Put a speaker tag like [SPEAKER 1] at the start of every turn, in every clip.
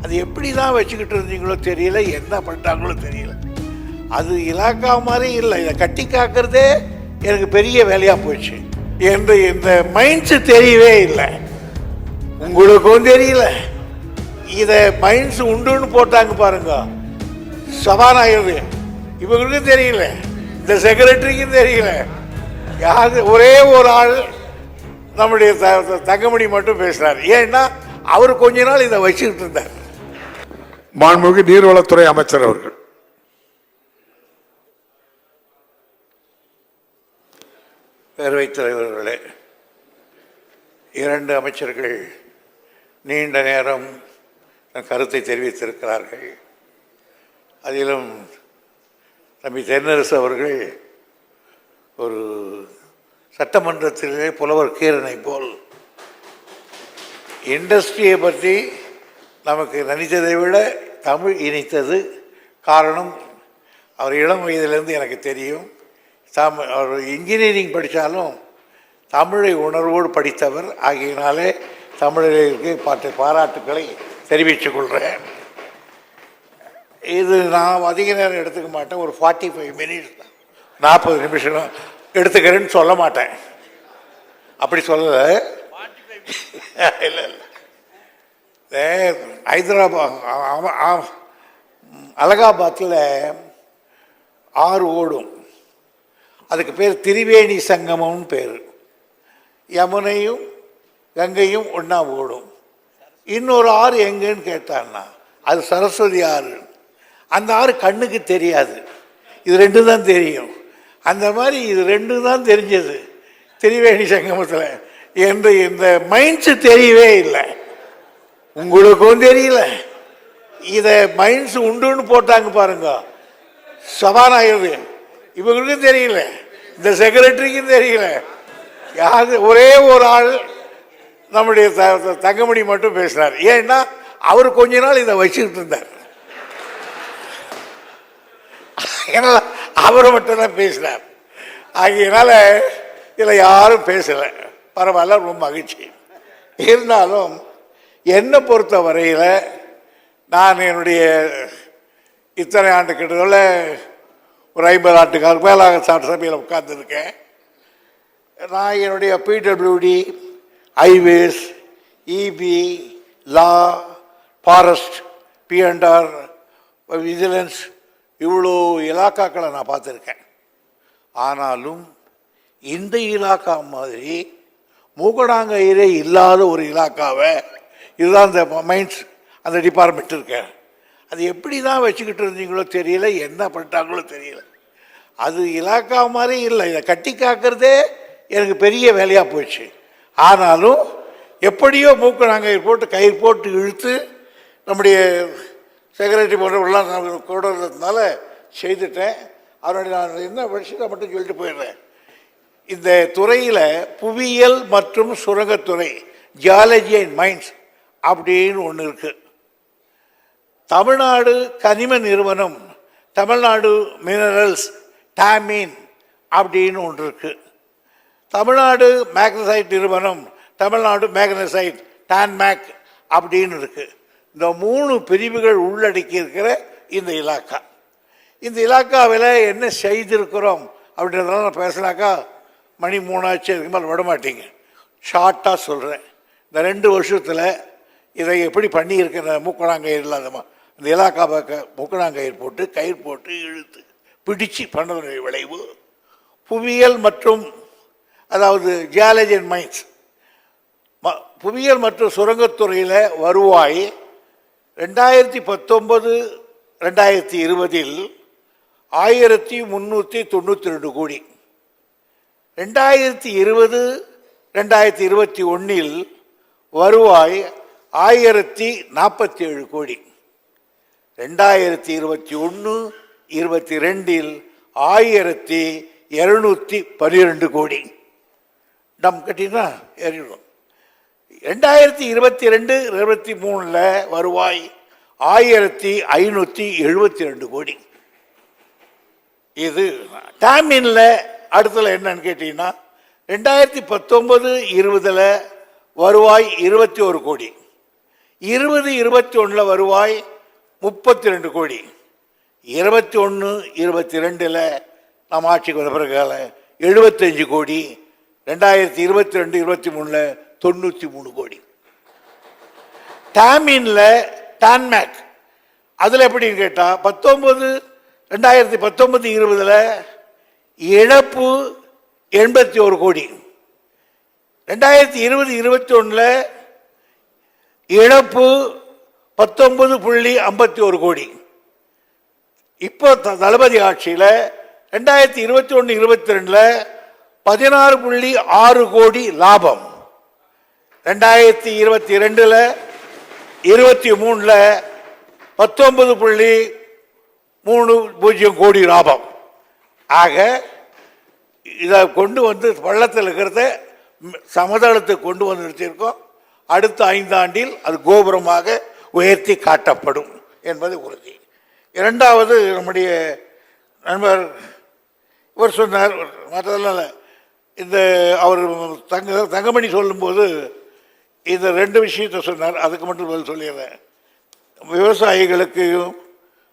[SPEAKER 1] அது எப்படி தான் வச்சுக்கிட்டு இருந்தீங்களோ தெரியல, என்ன பண்ணிட்டாங்களோ தெரியல. அது இலாக்கா மாதிரி இல்லை, இதை கட்டி காக்கிறதே எனக்கு பெரிய வேலையாக போச்சு. இந்த மைண்ட்ஸு தெரியவே இல்லை, உங்களுக்கும் தெரியல. இதை மைண்ட்ஸ் உண்டுன்னு போட்டாங்க பாருங்க சபாநாயகர், இவங்களுக்கும் தெரியல, இந்த செக்ரட்டரிக்கும் தெரியல. யாரு ஒரே ஒரு ஆள் நம்முடைய தங்கமணி மட்டும் பேசுறாரு. ஏன்னா அவர் கொஞ்ச நாள் இதை வச்சுக்கிட்டு இருந்தார்.
[SPEAKER 2] மாண்புமிகு நீர்வளத்துறை அமைச்சர் அவர்கள்.
[SPEAKER 1] பேரவைத் தலைவர்களே, 2 அமைச்சர்கள் நீண்ட நேரம் கருத்தை தெரிவித்திருக்கிறார்கள். அதிலும் தம்பி தென்னரசு அவர்கள் ஒரு சட்டமன்றத்திலே புலவர் கீரனை போல் இண்டஸ்ட்ரியை பற்றி நமக்கு நினைத்ததை விட தமிழ் இணைத்தது. காரணம், அவர் இளம் வயதிலிருந்து எனக்கு தெரியும். அவர் இன்ஜினியரிங் படித்தாலும் தமிழை உணர்வோடு படித்தவர் ஆகியனாலே தமிழர்களுக்கு பாராட்டுக்களை தெரிவித்துக் கொள்கிறேன். இது நான் அதிக நேரம் எடுத்துக்க மாட்டேன், ஒரு 45 மினிட்ஸ் தான், 40 நிமிஷம் எடுத்துக்கிறேன்னு சொல்ல மாட்டேன். அப்படி சொல்லலை. இல்லை இல்லை, ஹைதராபாத் அலகாபாத்தில் ஆறு ஓடும், அதுக்கு பேர் திரிவேணி சங்கமம்னு பேர். யமுனையும் கங்கையும் ஒன்றா ஓடும். இன்னொரு ஆறு எங்கன்னு கேட்டான்னா அது சரஸ்வதி ஆறு. அந்த ஆறு கண்ணுக்கு தெரியாது, இது 2 தான் தெரியும். அந்த மாதிரி இது 2 தான் தெரிஞ்சது திரிவேணி சங்கமத்தில். இந்த மைண்ட்ஸு தெரியவே இல்லை, உங்களுக்கும் தெரியல. இதை மைண்ட்ஸ் உண்டுன்னு போட்டாங்க பாருங்க சபாநாயகர், இவங்களுக்கும் தெரியல, இந்த செக்ரட்டரிக்கும் தெரியல. யாரு ஒரே ஒரு ஆள் நம்முடைய தங்கமணி மட்டும் பேசினார். ஏன்னா அவர் கொஞ்ச நாள் இதை வச்சுக்கிட்டு இருந்தார். அவர் மட்டும்தான் பேசினார். ஆகியனால இதில் யாரும் பேசலை. பரவாயில்ல, ரொம்ப மகிழ்ச்சி. இருந்தாலும் என்னை பொறுத்த வரையில் நான் என்னுடைய இத்தனை ஆண்டு கிட்டத்தட்ட ஒரு 50 ஆண்டுக்காக மேலாக சட்டசபையில் உட்கார்ந்துருக்கேன். நான் என்னுடைய பிடபிள்யூடி, ஹைவேஸ், இபி, லா, ஃபாரஸ்ட், பிஎன்ஆர், விஜிலன்ஸ், இவ்வளோ இலாக்காக்களை நான் பார்த்துருக்கேன். ஆனாலும் இந்த இலாக்கா மாதிரி மூக்கடாங்கயிரே இல்லாத ஒரு இலாக்காவை, இதுதான் அந்த மைண்ட்ஸ் அந்த டிபார்ட்மெண்ட் இருக்க, அது எப்படி தான் வச்சுக்கிட்டு இருந்தீங்களோ தெரியல, என்ன பண்ணிட்டாங்களோ தெரியல. அது இலாக்கா மாதிரி இல்லை, இதை கட்டி காக்கிறதே எனக்கு பெரிய வேலையாக போச்சு. ஆனாலும் எப்படியோ மூக்கடாங்கயிறு போட்டு கயிறு போட்டு இழுத்து நம்முடைய செக்ரட்டரி போன்றவர்கள்லாம் கொடுறதுனால செய்துட்டேன். அவருடைய நான் என்ன விஷயத்தை மட்டும் சொல்லிட்டு போயிடுறேன். இந்த துறையில் புவியியல் மற்றும் சுரங்கத்துறை, ஜியாலஜி அண்ட் மைன்ஸ் அப்படின்னு ஒன்று இருக்குது. தமிழ்நாடு கனிம நிறுவனம், தமிழ்நாடு மினரல்ஸ், டாமின் அப்படின்னு ஒன்று இருக்குது. தமிழ்நாடு மேக்னசைட் நிறுவனம், தமிழ்நாடு மேக்னசைட், டான்மேக் அப்படின்னு இருக்குது. இந்த 3 பிரிவுகள் உள்ளடக்கி இருக்கிற இந்த இலாக்கா. இந்த இலாக்காவில் என்ன செய்திருக்கிறோம் அப்படின்றதெல்லாம் நான் பேசினாக்கா மணி 3 ஆச்சு, அதுக்கு மேலே விட மாட்டீங்க. ஷார்ட்டாக சொல்கிறேன். இந்த 2 வருஷத்தில் இதை எப்படி பண்ணியிருக்கிற மூக்கணாங்கயிறு இல்லாதமா இந்த இலாக்காவை மூக்கணாங்கயிறு போட்டு கயிறு போட்டு இழுத்து பிடிச்சு பண்ணதனுடைய விளைவு புவியியல் மற்றும் அதாவது ஜியாலஜி அண்ட் மைன்ஸ், புவியியல் மற்றும் சுரங்கத்துறையில் வருவாய் 2019-2020 1392 கோடி, 2020-2021 வருவாய் 1047 கோடி, 2021-22 1212 கோடி. டம் கட்டினா ஏறிடும். 2022-23 வருவாய் 1572 கோடி. இது டாமின்ல. அடுத்தல என்னன்னு கேட்டீங்கன்னா 2019-20 வருவாய் 21 கோடி, 20-21 வருவாய் 32 கோடி. 21-22 நாம் ஆட்சிக்கு வந்த பிறகு 75 கோடி. 2022-23 93 கோடி. டான்மேக் அதில் எப்படின்னு கேட்டால் 2019-20 இழப்பு 81 கோடி. 2020-21 இழப்பு 19.51 கோடி. இப்போ தளபதி ஆட்சியில் 2021-22 16.6 கோடி லாபம். 2022-23 19.30 கோடி லாபம். ஆக இதை கொண்டு வந்து பள்ளத்தில் இருக்கிறத சமதளத்துக்கு கொண்டு வந்து நிறுத்தியிருக்கோம். அடுத்த 5 ஆண்டில் அது கோபுரமாக உயர்த்தி காட்டப்படும் என்பது உறுதி. இரண்டாவது, நம்முடைய நண்பர் இவர் சொன்னார், மற்றதெல்லாம் இந்த அவர் தங்கமணி சொல்லும்போது இந்த 2 விஷயத்தை சொன்னார். அதுக்கு மட்டும் பதில் சொல்லிடுறேன். விவசாயிகளுக்கும்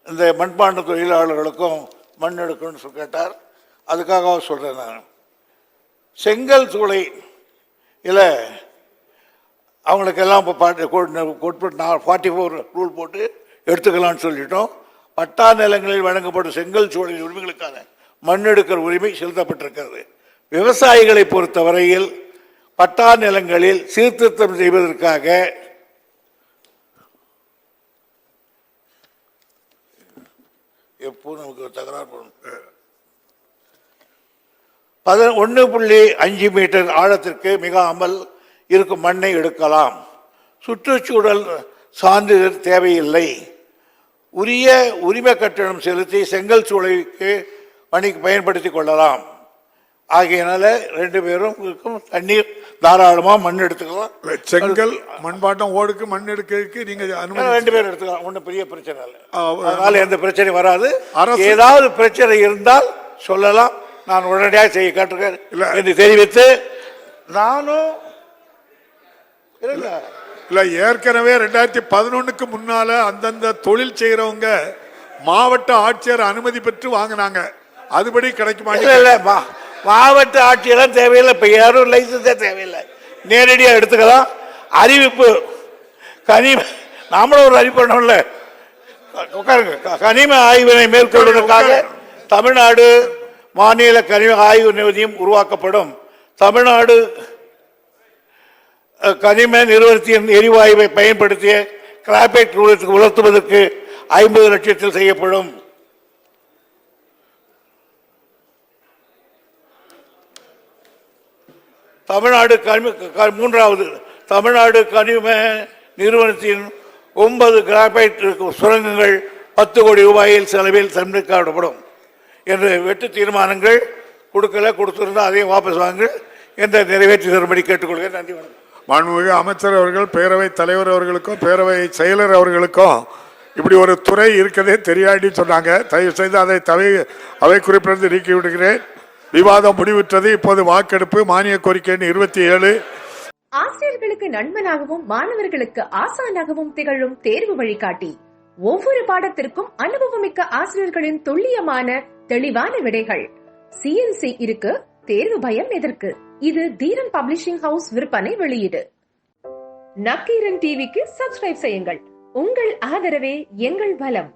[SPEAKER 1] இந்த மண்பாண்ட தொழிலாளர்களுக்கும் மண் எடுக்கணும்னு கேட்டார். அதுக்காக சொல்கிறேன். நான் செங்கல் சூளை இல்லை அவங்களுக்கெல்லாம் இப்போ 44 ரூல் போட்டு எடுத்துக்கலாம்னு சொல்லிட்டோம். பட்டா நிலங்களில் வழங்கப்படும் செங்கல் சூளை உரிமைகளுக்கான மண் எடுக்கிற உரிமை செலுத்தப்பட்டிருக்கிறது. விவசாயிகளை பொறுத்தவரையில் பட்டா நிலங்களில் சீர்திருத்தம் செய்வதற்காக எப்போ நமக்கு தகராறு 1.5 மீட்டர் ஆழத்திற்கு மிகாமல் இருக்கும் மண்ணை எடுக்கலாம். சுற்றுச்சூழல் சான்றிதழ் தேவையில்லை. உரிய உரிமை கட்டணம் செலுத்தி செங்கல் சூளைக்கு பணிக்கு பயன்படுத்தி கொள்ளலாம். ஆகையினால 2 பேரும் தண்ணீர் தாராளமாக மண் எடுத்துக்கலாம்.
[SPEAKER 2] செங்கல் மண்பாட்டம் ஓடுக்கு மண் எடுக்கிறதுக்கு நீங்க
[SPEAKER 1] 2 பேரும் எடுத்துக்கலாம். ஒன்றும் பெரிய பிரச்சனை இல்லை. அதனால எந்த பிரச்சனையும் வராது. ஏதாவது பிரச்சனை இருந்தால் சொல்லலாம், நான் உடனடியாக செய்ய காட்டுகிறேன் என்று தெரிவித்து நானும்
[SPEAKER 2] இல்ல ஏற்கனவே 2011க்கு முன்னால அந்தந்த தொழில் செய்யறவங்க மாவட்ட ஆட்சியர் அனுமதி பெற்று வாங்கினாங்க. அதுபடி கிடைக்குமா?
[SPEAKER 1] இல்ல மாவட்ட ஆட்சியெல்லாம் தேவையில்லை. இப்ப யாரும் லைசன்ஸே தேவையில்லை, நேரடியாக எடுத்துக்கலாம். அறிவிப்பு நாமளும் ஒரு அறிவிப்பு பண்ணல. கனிம ஆய்வினை மேற்கொள்வதற்காக தமிழ்நாடு மாநில கனிம ஆய்வு நிலையம் உருவாக்கப்படும். தமிழ்நாடு கனிம நிறுவனத்தின் எரிவாயுவை பயன்படுத்திய கிராபைட் உலர்த்துவதற்கு 50 லட்சத்தில் செய்யப்படும். மூன்றாவது, தமிழ்நாடு கனிம நிறுவனத்தின் 9 கிராபைட் சுரங்கங்கள் 10 கோடி ரூபாயில் செலவில் சமர்ப்பிக்கப்படும் என்று வெட்டு தீர்மானங்கள் கொடுத்திருந்தா அதையும் வாபஸ் வாங்க என்று நிறைவேற்றி தரும்படி கேட்டுக்கொள்கிறேன். நன்றி, வணக்கம்.
[SPEAKER 2] மாண்புமிகு அமைச்சர் அவர்கள், பேரவைத் தலைவர் அவர்களுக்கும் பேரவை செயலர் அவர்களுக்கும் இப்படி ஒரு துறை இருக்கதே தெரியாடி சொன்னாங்க. தயவு செய்து அதை அவை குறிப்பிலிருந்து நீக்கி விடுகிறேன். விவாதம் முடிவுற்றது. இப்போது வாக்கெடுப்பு. மானிய கோரிக்கை 27.
[SPEAKER 3] ஆசிரியர்களுக்கு நண்பனாகவும் மாணவர்களுக்கு ஆசானாகவும் திகழும் தேர்வு வழிகாட்டி. ஒவ்வொரு பாடத்திற்கும் அனுபவமிக்க ஆசிரியர்களின் துல்லியமான தெளிவான விடைகள். சிஎன்சி இருக்கு, தேர்வு பயம் எதற்கு? இது தீரன் பப்ளிஷிங் ஹவுஸ் விற்பனை வெளியீடு. நக்கீரன் டிவிக்கு சப்ஸ்கிரைப் செய்யுங்கள். உங்கள் ஆதரவே எங்கள் பலம்.